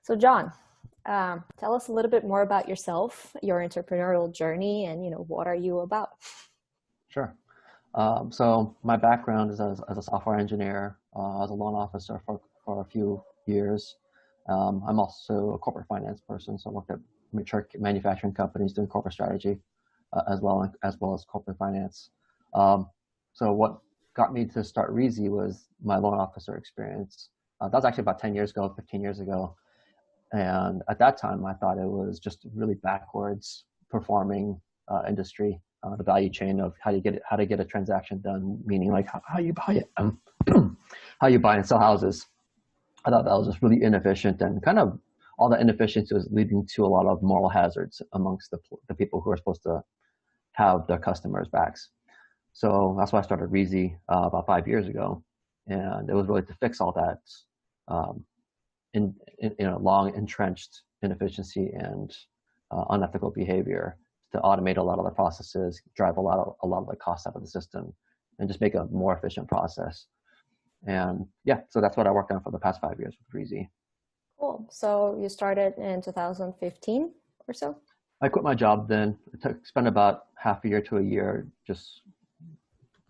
So John, tell us a little bit more about yourself, your entrepreneurial journey, and what are you about? Sure. So my background is as a software engineer, as a loan officer for a few years. I'm also a corporate finance person, so I worked at mature manufacturing companies doing corporate strategy, as well as corporate finance. Um, so what got me to start Reasi was my loan officer experience. That was actually about 10 years ago, 15 years ago. And at that time, I thought it was just really backwards performing industry, the value chain of how to get a transaction done, meaning like how you buy it, how you buy and sell houses. I thought that was just really inefficient, and kind of all the inefficiency was leading to a lot of moral hazards amongst the people who are supposed to have their customers' backs. So that's why I started Reasi about 5 years ago, and it was really to fix all that um, in a long entrenched inefficiency and unethical behavior, to automate a lot of the processes, drive a lot of the costs out of the system, and just make a more efficient process. And yeah, so that's what I worked on for the past 5 years with Reasi. Cool. So you started in 2015 or so? I quit my job then. Spent about half a year to a year just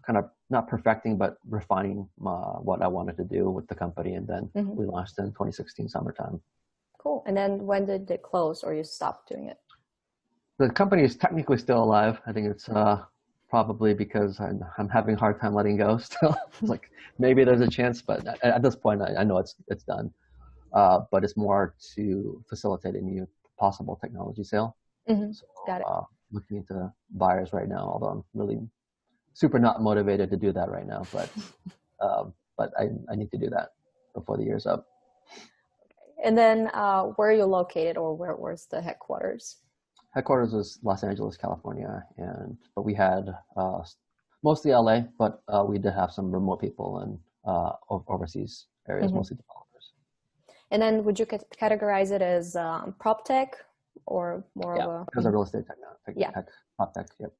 kind of not perfecting, but refining what I wanted to do with the company. And then we launched in 2016 summertime. Cool. And then when did it close or you stopped doing it? The company is technically still alive. I think it's probably because I'm having a hard time letting go still. It's like maybe there's a chance, but at this point, I know it's done. But it's more to facilitate a new possible technology sale. So, Got it. looking into buyers right now, although I'm really super not motivated to do that right now, but I need to do that before the year's up. And then where are you located, or where's the headquarters? Headquarters was Los Angeles, California, but we had mostly LA, but we did have some remote people in overseas areas, mostly developers. And then would you categorize it as prop tech or more of a... Because of real estate tech, prop tech, yep.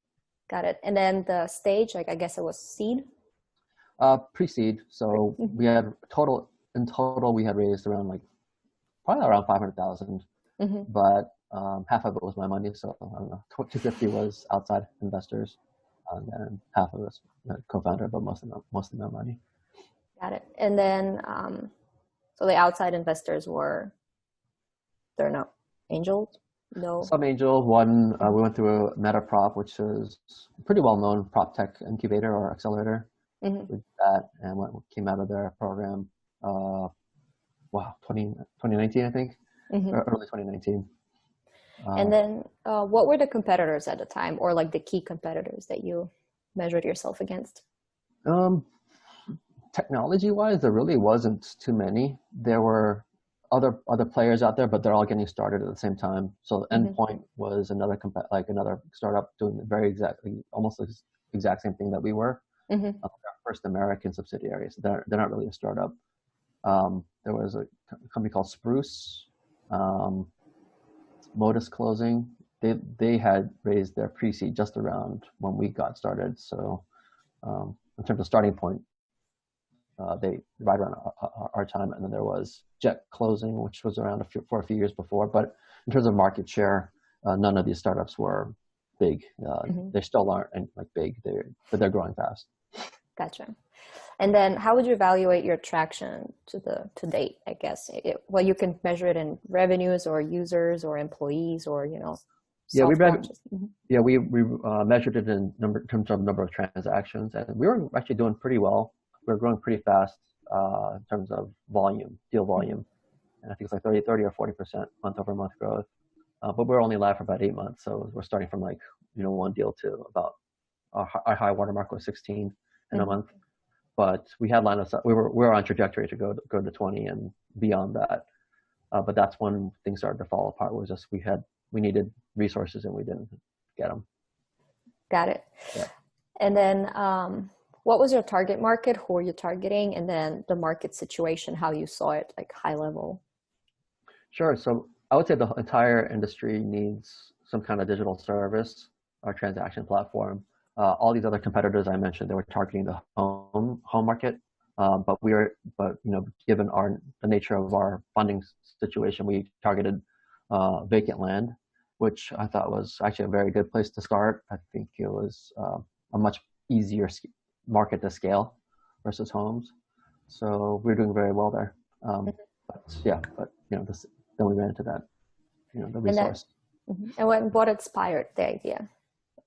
Got it. And then the stage, like I guess it was seed? Pre-seed. So we had in total, we had raised around probably around 500,000, but half of it was my money. So I don't know, 250 was outside investors, and then half of it was co-founder, but mostly my money. Got it. And then, so the outside investors they're not angels? No. Some angel. One, we went through a MetaProp, which is a pretty well-known prop tech incubator or accelerator. We did that, and what came out of their program, 2019, I think, or early 2019. And then what were the competitors at the time, or like the key competitors that you measured yourself against? Technology-wise, there really wasn't too many. There were other players out there, but they're all getting started at the same time. So Endpoint was another startup doing almost the exact same thing that we were. Our first American subsidiary, so they're not really a startup. There was a company called Spruce, Modus Closing. They had raised their pre-seed just around when we got started. So in terms of starting point, they right around our time, and then there was Jet Closing, which was around for a few years before. But in terms of market share, none of these startups were big. They still aren't big, but they're growing fast. Gotcha. And then how would you evaluate your traction to date, I guess? Well, you can measure it in revenues or users or employees or, we measured it in terms of number of transactions, and we were actually doing pretty well. We were growing pretty fast in terms of deal volume. And I think it's like 30 or 40% month over month growth. But we're only live for about 8 months. So we're starting from one deal to about our high watermark was 16 in a month. But we had line of sight. We were on trajectory to go to 20 and beyond that. But that's when things started to fall apart. Was just we needed resources and we didn't get them. Got it. Yeah. And then what was your target market? Who were you targeting? And then the market situation, how you saw it, like high level. Sure. So I would say the entire industry needs some kind of digital service or transaction platform. All these other competitors I mentioned, they were targeting the home market. But given the nature of our funding situation, we targeted vacant land, which I thought was actually a very good place to start. I think it was a much easier market to scale versus homes. So we're doing very well there. But then we ran into that, the And then, resource. what inspired the idea?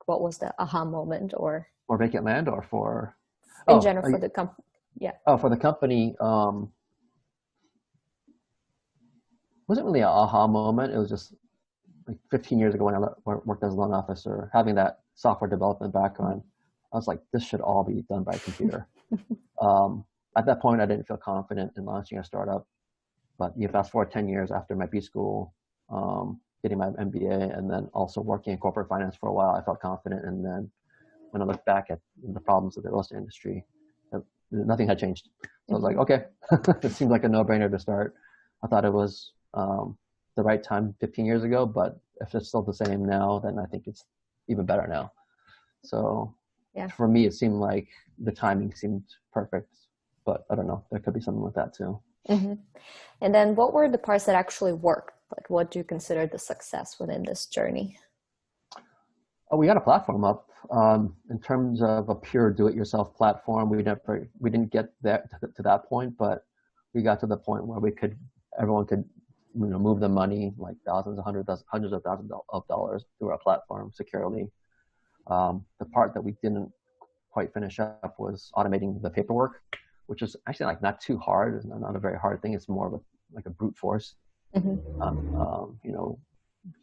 What was the aha moment, or For vacant land or for, in general for the company? Yeah. oh, for the company, wasn't really an aha moment. It was just like 15 years ago when I worked as a loan officer, having that software development background. I was like, this should all be done by computer. At that point, I didn't feel confident in launching a startup. But you fast forward 10 years after my B school, getting my MBA, and then also working in corporate finance for a while, I felt confident. And then when I looked back at the problems of the real estate industry, nothing had changed. So I was like, okay, it seems like a no-brainer to start. I thought it was the right time 15 years ago, but if it's still the same now, then I think it's even better now. So for me, it seemed like the timing seemed perfect, but I don't know, there could be something with that too. Mm-hmm. And then what were the parts that actually worked? Like, what do you consider the success within this journey? Oh, we got a platform up. In terms of a pure do-it-yourself platform, we didn't get to that point, but we got to the point where everyone could move the money, like hundreds of thousands of dollars through our platform securely. The part that we didn't quite finish up was automating the paperwork, which is actually like not too hard. It's not a very hard thing. It's more of a brute force,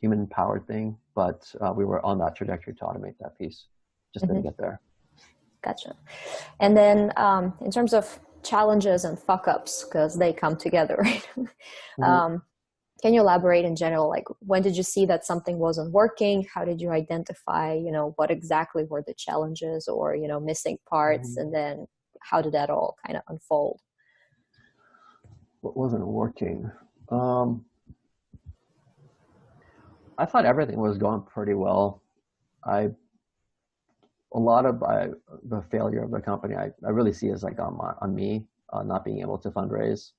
human powered thing. But we were on that trajectory to automate that piece. Just didn't get there. Gotcha. And then in terms of challenges and fuck ups, because they come together, right? Can you elaborate in general? Like, when did you see that something wasn't working? How did you identify, what exactly were the challenges or, missing parts? And then how did that all kind of unfold? What wasn't working? I thought everything was going pretty well. A lot of the failure of the company, I really see as like on me, not being able to fundraise.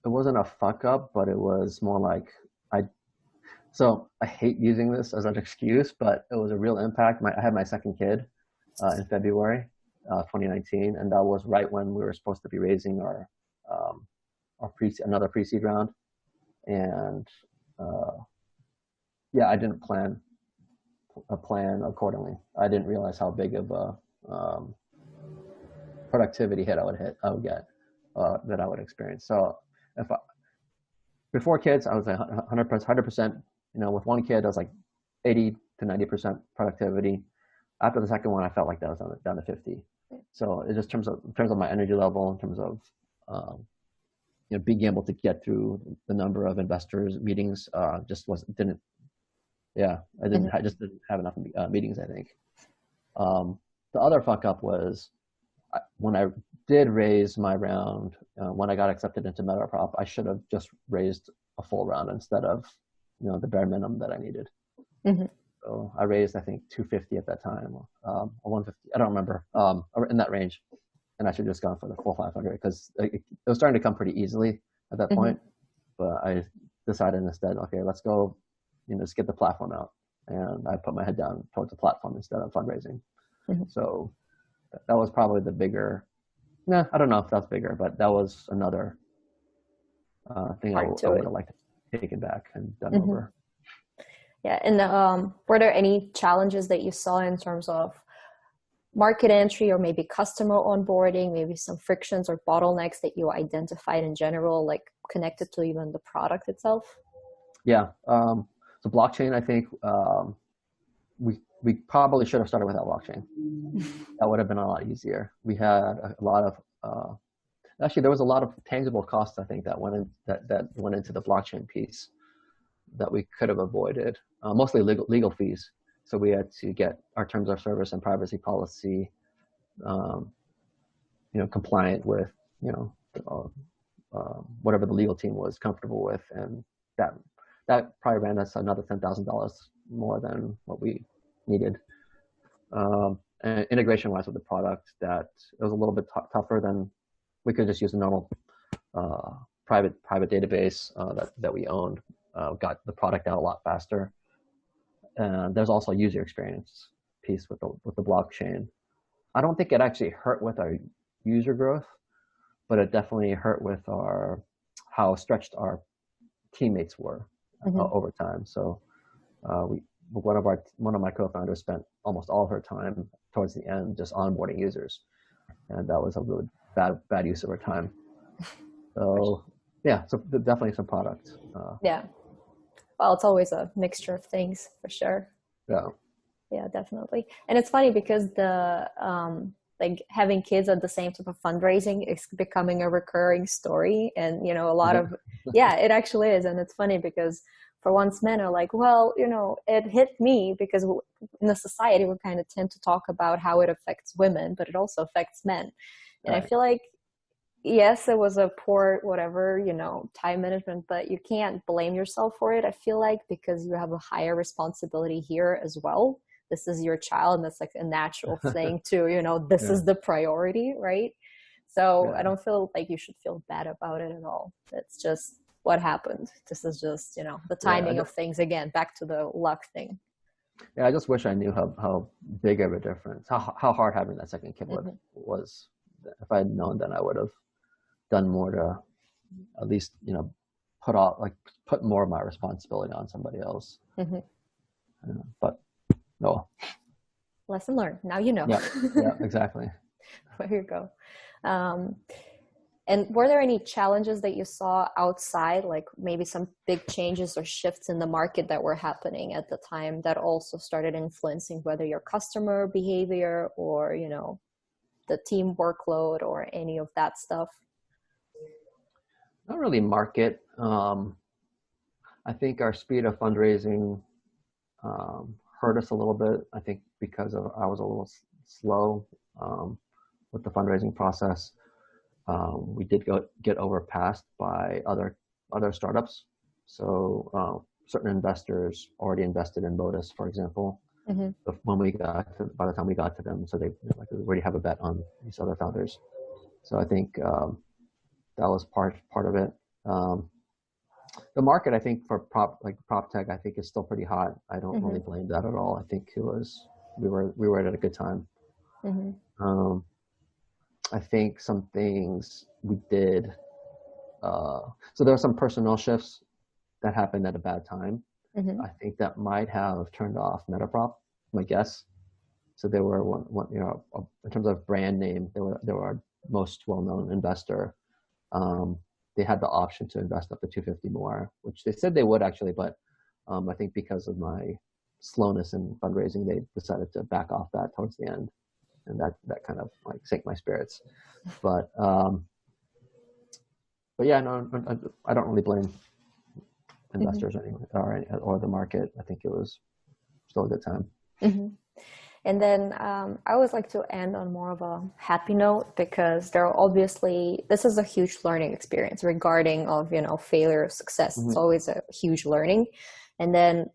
It wasn't a fuck up, but it was more like so I hate using this as an excuse, but it was a real impact. I had my second kid in February 2019, and that was right when we were supposed to be raising our another pre-seed round. And I didn't plan accordingly. I didn't realize how big of a productivity hit I would get that I would experience. So before kids, I was like 100%. With one kid, I was like 80 to 90% productivity. After the second one, I felt like that was down to 50. So it just in terms of my energy level, in terms of being able to get through the number of investors meetings, I just didn't have enough meetings, I think. The other fuck up was when I did raise my round, when I got accepted into MetaProp, I should have just raised a full round instead of the bare minimum that I needed. So I raised, I think, 250 at that time, or 150. I don't remember, in that range. And I should have just gone for the full 500 because it was starting to come pretty easily at that point. But I decided instead, okay, let's go, let's get the platform out. And I put my head down towards the platform instead of fundraising. So that was probably the bigger, I don't know if that's bigger, but that was another thing I would have liked to take it back and done over. Yeah. And were there any challenges that you saw in terms of market entry or maybe customer onboarding, maybe some frictions or bottlenecks that you identified in general, like connected to even the product itself? Yeah. So blockchain, I think we probably should have started with that blockchain. That would have been a lot easier. We had a lot of actually there was a lot of tangible costs, I think, that went into the blockchain piece that we could have avoided. Mostly legal fees. So we had to get our terms of service and privacy policy, compliant with, whatever the legal team was comfortable with, and that probably ran us another $10,000 more than what we needed. integration wise with the product, that it was a little bit tougher than we could just use a normal private database that we owned. Got the product out a lot faster. And there's also a user experience piece with the blockchain. I don't think it actually hurt with our user growth, but it definitely hurt with how stretched our teammates were over time. So one of my co-founders spent almost all of her time towards the end just onboarding users, and that was a really bad use of her time. So yeah, so definitely some product. Yeah. Well, it's always a mixture of things for sure. Yeah. Yeah, definitely. And it's funny because like having kids at the same type of fundraising is becoming a recurring story. And, you know, a lot of, yeah, it actually is. And it's funny because for once men are like, well, you know, it hit me because in the society, we kind of tend to talk about how it affects women, but it also affects men. And right. I feel like, yes, it was a poor, whatever, you know, time management, but you can't blame yourself for it, I feel like, because you have a higher responsibility here as well. This is your child, and that's like a natural thing to, you know, this is the priority, right? So I don't feel like you should feel bad about it at all. It's just what happened. This is just, you know, the timing of things, again, back to the luck thing. Yeah, I just wish I knew how big of a difference, how hard having that second kid was. If I had known, then I would have done more to at least, you know, put more of my responsibility on somebody else. But no. Lesson learned. Now you know. Yeah, exactly. There you go. And were there any challenges that you saw outside, like maybe some big changes or shifts in the market that were happening at the time that also started influencing whether your customer behavior or, you know, the team workload or any of that stuff? Not really market. I think our speed of fundraising hurt us a little bit. I think because I was a little slow with the fundraising process. We did get overpassed by other startups. So certain investors already invested in Modus, for example. When by the time we got to them, so they already have a bet on these other founders. So I think that was part of it. The market, I think, for prop tech, I think is still pretty hot. I don't really blame that at all. I think we were at a good time. I think some things we did. So there were some personnel shifts that happened at a bad time. I think that might have turned off Metaprop, my guess. So they were one, you know, in terms of brand name, they were our most well-known investor. They had the option to invest up to $250 more, which they said they would actually, but I think because of my slowness in fundraising, they decided to back off that towards the end, and that kind of like sank my spirits. But yeah, no, I don't really blame investors or the market. I think it was still a good time. And then I always like to end on more of a happy note, because this is a huge learning experience regarding of, you know, failure or success. It's always a huge learning. And then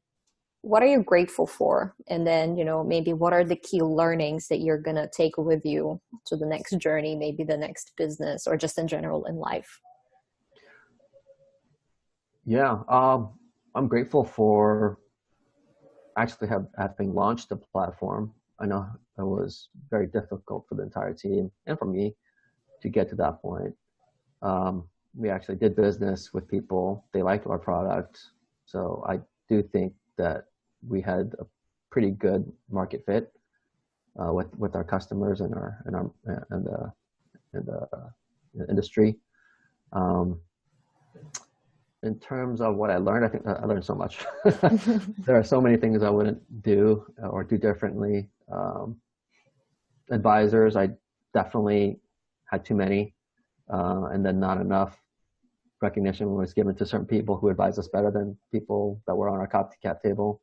what are you grateful for? And then, you know, maybe what are the key learnings that you're going to take with you to the next journey, maybe the next business, or just in general in life? Yeah, I'm grateful for actually having launched the platform. I know it was very difficult for the entire team and for me to get to that point. We actually did business with people. They liked our product. So I do think that we had a pretty good market fit with our customers and the industry. In terms of what I learned, I think I learned so much. There are so many things I wouldn't do or do differently. Advisors, I definitely had too many, and then not enough recognition was given to certain people who advised us better than people that were on our cap table.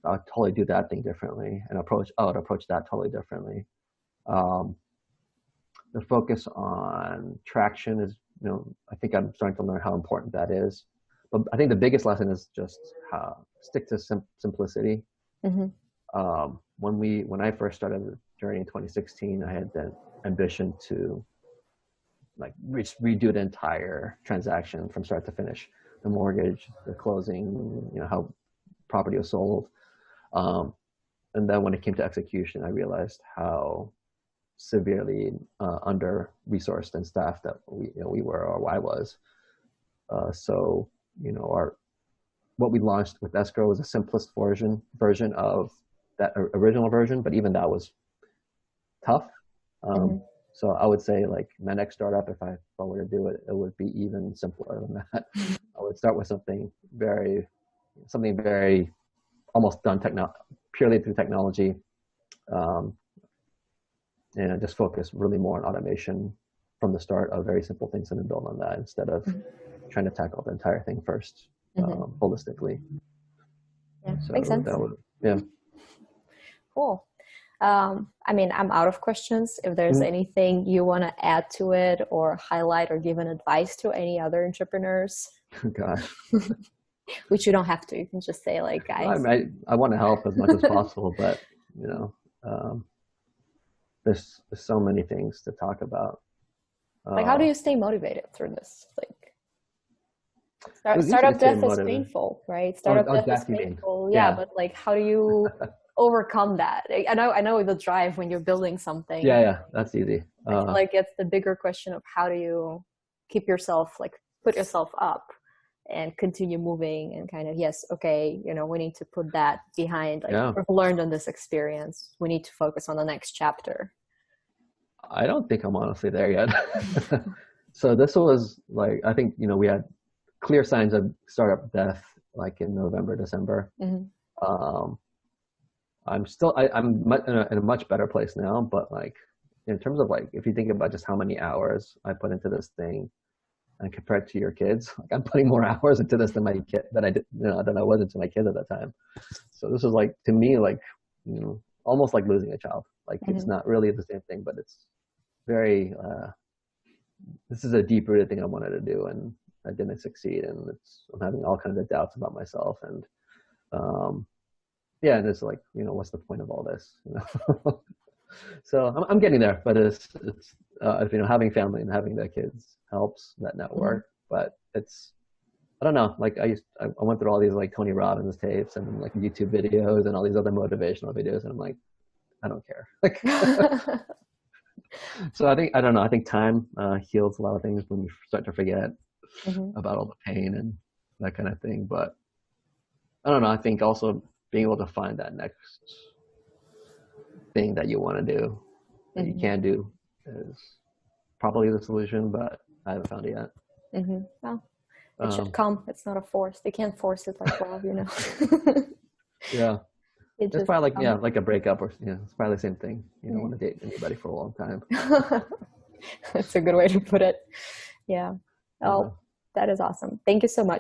I would totally do that thing differently and I would approach that totally differently. The focus on traction is, you know, I think I'm starting to learn how important that is. But I think the biggest lesson is just stick to simplicity. When I first started during 2016, I had the ambition to like redo the entire transaction from start to finish, the mortgage, the closing, how property was sold. And then when it came to execution, I realized how severely under-resourced and staffed that we were, or I was. So what we launched with escrow was a simplest version of that original version, but even that was tough. So I would say like my next startup, if I were to do it, it would be even simpler than that. I would start with something very almost done purely through technology, and just focus really more on automation from the start of very simple things and then build on that instead of trying to tackle the entire thing first, holistically. Yeah, so makes sense. Yeah. Cool. I mean, I'm out of questions. If there's anything you want to add to it or highlight or give an advice to any other entrepreneurs, God. Which you don't have to. You can just say like, guys. I want to help as much as possible, but there's so many things to talk about. Like, how do you stay motivated through this? Like, startup death is painful, right? Startup death is painful. Yeah, but like, how do you overcome that? I know the drive when you're building something. Yeah, that's easy. I feel like it's the bigger question of how do you keep yourself, like, put yourself up and continue moving and kind of, yes, okay, we need to put that behind, like, we've learned on this experience. We need to focus on the next chapter. I don't think I'm honestly there yet. So this was like, I think, we had clear signs of startup death like in November, December. I'm in a much better place now, but like in terms of like, if you think about just how many hours I put into this thing and compared to your kids, like I'm putting more hours into this than my kid than I did, than I was into my kids at that time. So this was like, to me, like, almost like losing a child. Like it's not really the same thing, but it's very, this is a deep rooted thing I wanted to do and I didn't succeed. And I'm having all kinds of doubts about myself. And, and it's like, what's the point of all this? So I'm getting there, but it's having family and having the kids helps that network, but I don't know. Like I went through all these like Tony Robbins tapes and like YouTube videos and all these other motivational videos. And I'm like, I don't care. Like, so I think time heals a lot of things when you start to forget about all the pain and that kind of thing. But I don't know. I think also being able to find that next thing that you want to do, that you can do, is probably the solution, but I haven't found it yet. Well, it should come. It's not a force. They can't force it like love, Yeah. It's probably like, like a breakup or, it's probably the same thing. You don't want to date anybody for a long time. That's a good way to put it. Yeah. Oh, that is awesome. Thank you so much.